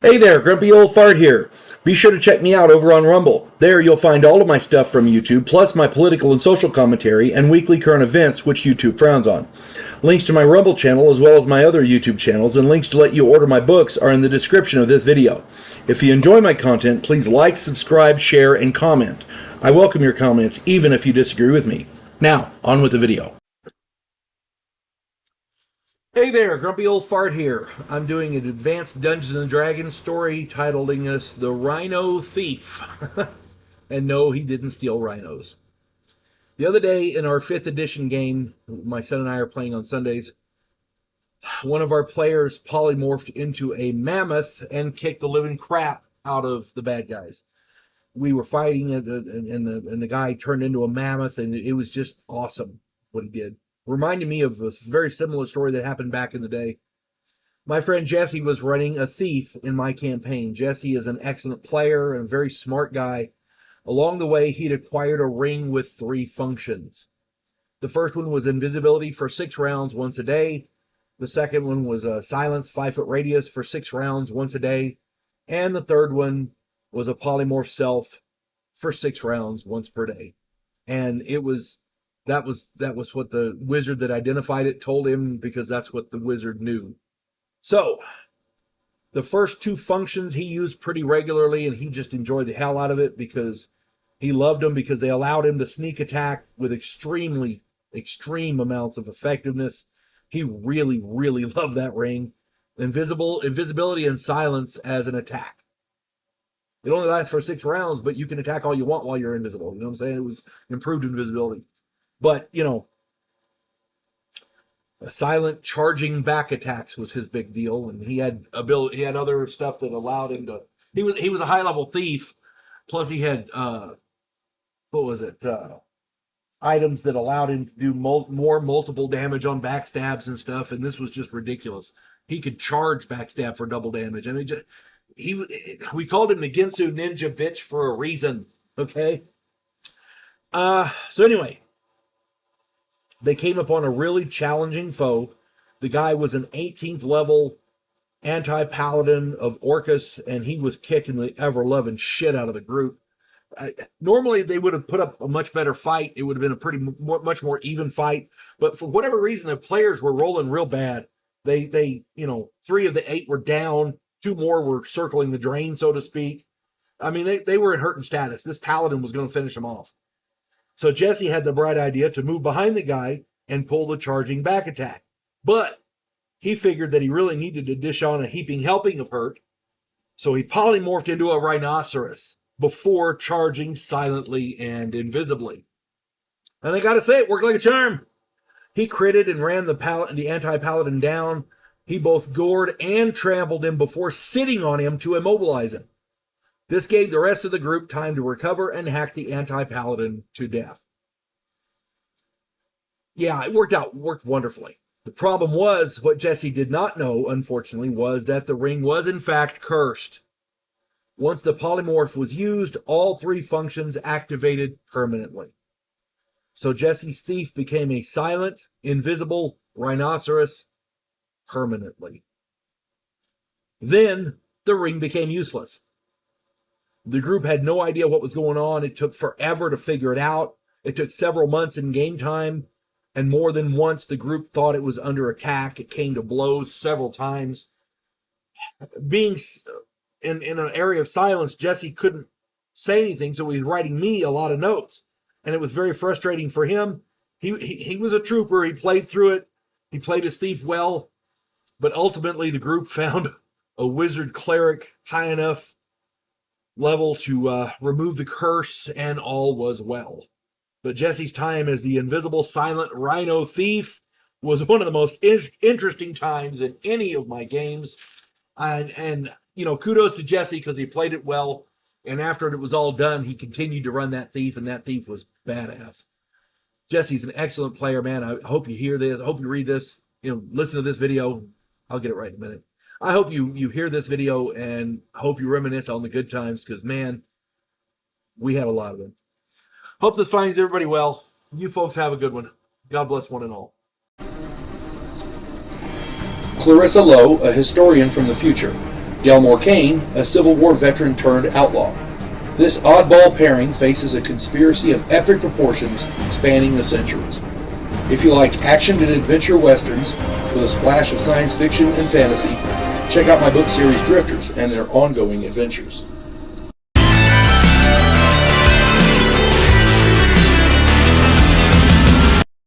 Hey there, Grumpy Old Fart here. Be sure to check me out over on Rumble. There you'll find all of my stuff from YouTube, plus my political and social commentary and weekly current events, which YouTube frowns on. Links to my Rumble channel as well as my other YouTube channels and links to let you order my books are in the description of this video. If you enjoy my content, please like, subscribe, share, and comment. I welcome your comments, even if you disagree with me. Now, on with the video. Hey there, Grumpy Old Fart here. I'm doing an advanced Dungeons & Dragons story titling us The Rhino Thief. And no, he didn't steal rhinos. The other day in our 5th edition game, my son and I are playing on Sundays, one of our players polymorphed into a mammoth and kicked the living crap out of the bad guys. We were fighting and the guy turned into a mammoth, and it was just awesome what he did. Reminded me of a very similar story that happened back in the day. My friend Jesse was running a thief in my campaign. Jesse is an excellent player and a very smart guy. Along the way, he'd acquired a ring with 3 functions. The first one was invisibility for 6 rounds once a day. The second one was a silence 5-foot radius for 6 rounds once a day. And the third one was a polymorph self for 6 rounds once per day. And that was what the wizard that identified it told him, because that's what the wizard knew. So, the first 2 functions he used pretty regularly, and he just enjoyed the hell out of it because he loved them, because they allowed him to sneak attack with extreme amounts of effectiveness. He really, really loved that ring. Invisibility and silence as an attack. It only lasts for 6 rounds, but you can attack all you want while you're invisible. You know what I'm saying? It was improved invisibility. But, you know, silent charging back attacks was his big deal, and he had other stuff that allowed him to. He was a high level thief, plus he had items that allowed him to do more multiple damage on backstabs and stuff, and this was just ridiculous. He could charge backstab for double damage. I mean, we called him the Ginsu Ninja bitch for a reason. Okay. So anyway. They came upon a really challenging foe. The guy was an 18th level anti-paladin of Orcus, and he was kicking the ever-loving shit out of the group. Normally, they would have put up a much better fight. It would have been a much more even fight. But for whatever reason, the players were rolling real bad. They 3 of the 8 were down. 2 more were circling the drain, so to speak. I mean, they were in hurting status. This paladin was going to finish them off. So Jesse had the bright idea to move behind the guy and pull the charging back attack. But he figured that he really needed to dish on a heaping helping of hurt. So he polymorphed into a rhinoceros before charging silently and invisibly. And I gotta say, it worked like a charm. He critted and ran the anti-paladin down. He both gored and trampled him before sitting on him to immobilize him. This gave the rest of the group time to recover and hack the anti-paladin to death. Yeah, it worked wonderfully. The problem was, what Jesse did not know, unfortunately, was that the ring was in fact cursed. Once the polymorph was used, all 3 functions activated permanently. So Jesse's thief became a silent, invisible rhinoceros permanently. Then the ring became useless. The group had no idea what was going on. It took forever to figure it out. It took several months in game time, and more than once the group thought it was under attack. It came to blows several times. Being in an area of silence, Jesse couldn't say anything, so he was writing me a lot of notes, and it was very frustrating for him. He was a trooper. He played through it. He played his thief well, but ultimately the group found a wizard cleric high enough level to remove the curse, and all was well. But Jesse's time as the invisible silent Rhino Thief was one of the most interesting times in any of my games. And kudos to Jesse, because he played it well, and after it was all done, he continued to run that thief, and that thief was badass. Jesse's an excellent player, man. I hope you hear this. I hope you read this. Listen to this video. I'll get it right in a minute. I hope you hear this video and hope you reminisce on the good times, because, man, we had a lot of them. Hope this finds everybody well. You folks have a good one. God bless one and all. Clarissa Lowe, a historian from the future. Delmore Kane, a Civil War veteran turned outlaw. This oddball pairing faces a conspiracy of epic proportions spanning the centuries. If you like action and adventure westerns with a splash of science fiction and fantasy, check out my book series Drifters and their ongoing adventures.